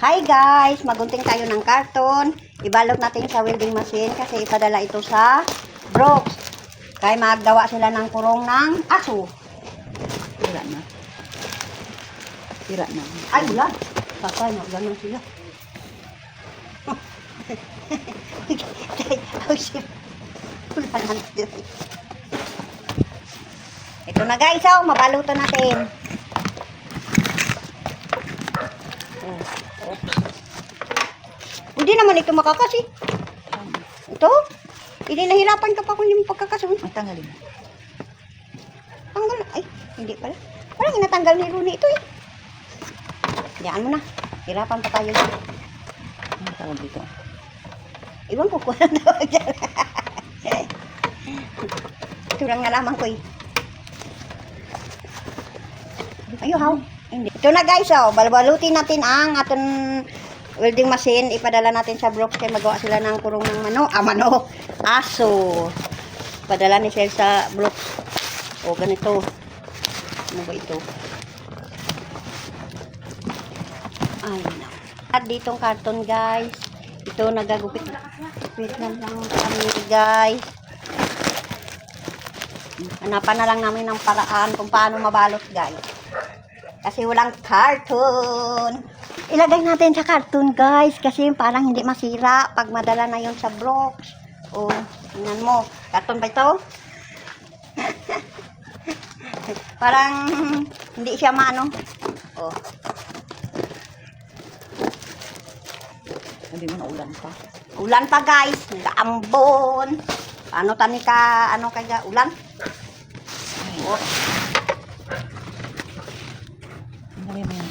Hi guys! Magunting tayo ng karton. Ibalot natin sa welding machine kasi ipadala ito sa Brooks. Kaya maggawa sila ng kurong ng aso. Sira na. Sira na. Ay, wala. Patay na. Ganun sila. Wala na natin. Ito na guys, oh, mabaluto natin. Hindi naman ito makakasi. Ito? Hindi nahirapan ka pa kung yung pagkakasun. Ay, tanggalin. Tanggal. Ay, hindi pala. Parang inatanggal ni Rooney ito eh. Diyan mo na. Hirapan pa tayo. Ano tawag dito? Iwan ko kung ano tawag dyan. Ito lang nalaman ko eh. Ayaw, hindi. Ito na guys, oh. Balbalutin natin ang ating welding machine. Ipadala natin sa Brooks kaya magawa sila ng kurong ng aso. Padala ni Sel sa Brooks. O, ganito. Ano ba ito? Ay, no. At ditong karton guys. Ito nagagupit. Wait lang kami guys. Hanapan na lang namin ng paraan kung paano mabalot guys. Kasi walang karton. Ilagay natin sa karton guys. Kasi parang hindi masira pag madala na yon sa Brooks. O, tingnan mo. Karton ba ito? Parang hindi siya maano. O. Hindi mo na ulan pa. Ulan pa guys. Nagaambon. Ano tani ka, ano kaya ulan? O. Tanggalin mo yan.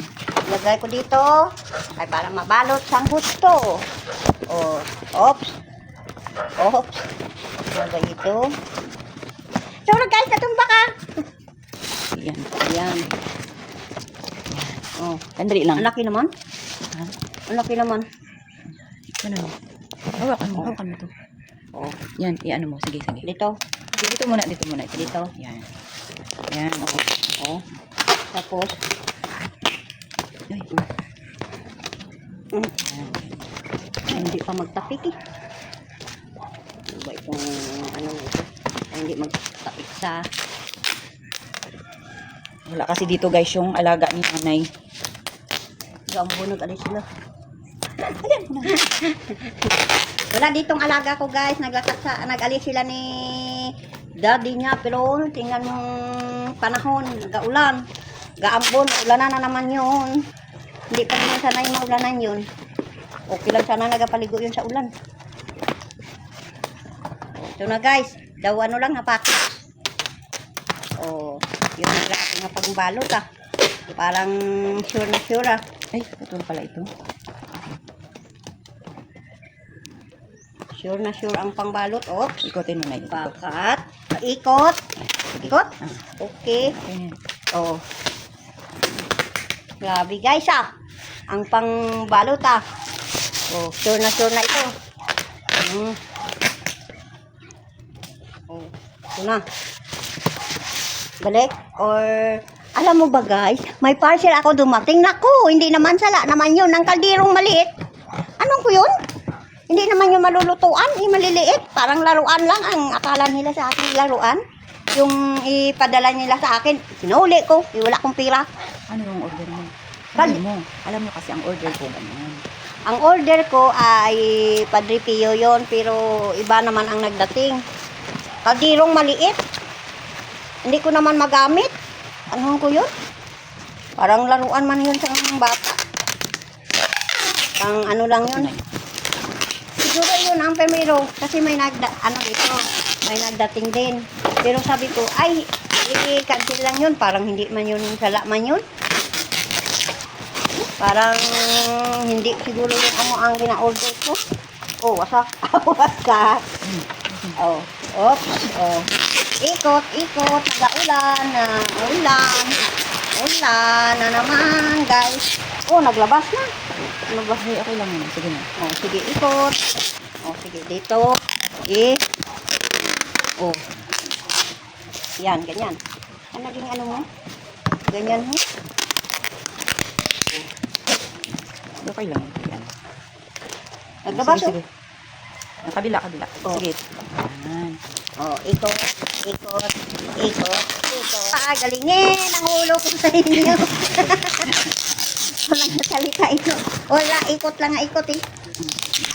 Lagay ko dito. Ay para mabalot sang gusto. O. Oops. Oops. Lagay ito. So guys, natumba ka. Yan. Ayan. Oh. Tandali lang. Ang laki naman. Ha? Ang laki naman. Ano mo? Hawakan mo. Hawakan mo to. Oh. Yan. I-ano mo. Sige, sige. Dito. Dito muna. Dito muna. Dito. Yan. Yan. Oh. Tapos. Ay. Mm. Yan. Ay, hindi pa magtapik eh. Ano ba itong ano ito? Ay, hindi magtapik sa... Wala kasi dito guys yung alaga ni nanay. Gambunog alis sila. Wala ditong alaga ko guys. Nag-alis sila ni daddy niya. Pero tingnan yung panahon. Nag-aulan. Gaambon. Ulanan na naman yun. Hindi pa naman sanay maulanan yun. Okay lang sana nagapaligo yun sa ulan. Ito na guys. Daw ano lang napakit. Oh, yun ang lahat nga pagbalot ah. Parang sure na sure ah. Ay, ito pala ito. Sure na sure ang pangbalot. Oops. Ikotin mo na ito. Bakat. Ikot. Ikot. Okay. Ayan. Oh. Grabe guys ah. Ang pangbalot ah. Oh, sure na ito. Oh, ito na. Balik. Or, alam mo ba guys, may parcel ako dumating. Naku, hindi naman sala naman yun. Ang kaldirong maliit. Anong ko yun? Hindi naman yung malulutuan, maliliit. Parang laruan lang ang akala nila sa akin, laruan. Yung ipadala nila sa akin, sinuli ko, wala akong pira. Ano yung order mo? Kal- Alam mo kasi ang order ko ganyan. Ang order ko ay Padre Pio yun, pero iba naman ang nagdating. Kaldirong maliit. Hindi ko naman magamit. Anong ko yun? Parang laruan man yun sa bata. Pang ano lang yun. Siguro yun ang primero. Kasi may may nagdating din. Pero sabi ko, ay, i-cancel lang yun. Parang hindi man yun, sala man yun. Parang hindi siguro yun ang gina-order ko. Oh, wasak. Wasak. Oh, oops. Oh. Ikot. Nag-ulan na. Ulan na naman, guys. Oh, naglabas na. Magbas ay okay lang yun. Sige na. Oh, sige, ikot. Oh, sige, dito. Oh. Yan, ganyan. Ano naging ano mo? Ganyan mo. Okay lang. Yan. Naglabas, Sige, sige. Ang kabila. Oh. Sige. Yan. Oh, ikot. Galingin ang ulo ko sa inyo. Walang nasalita ito. Wala, ikot lang nga ikot eh.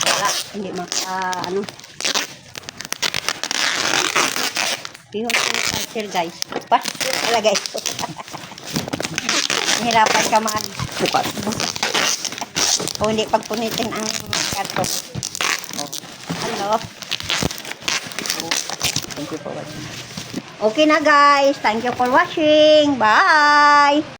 Wala, hindi ano. Pihon ko yung parcel guys. Parcel talaga ito. Nahirapan ka Bukas. o hindi pagpunitin ang karton. Oh. Hello. Thank you for watching. Okay na guys. Thank you for watching. Bye!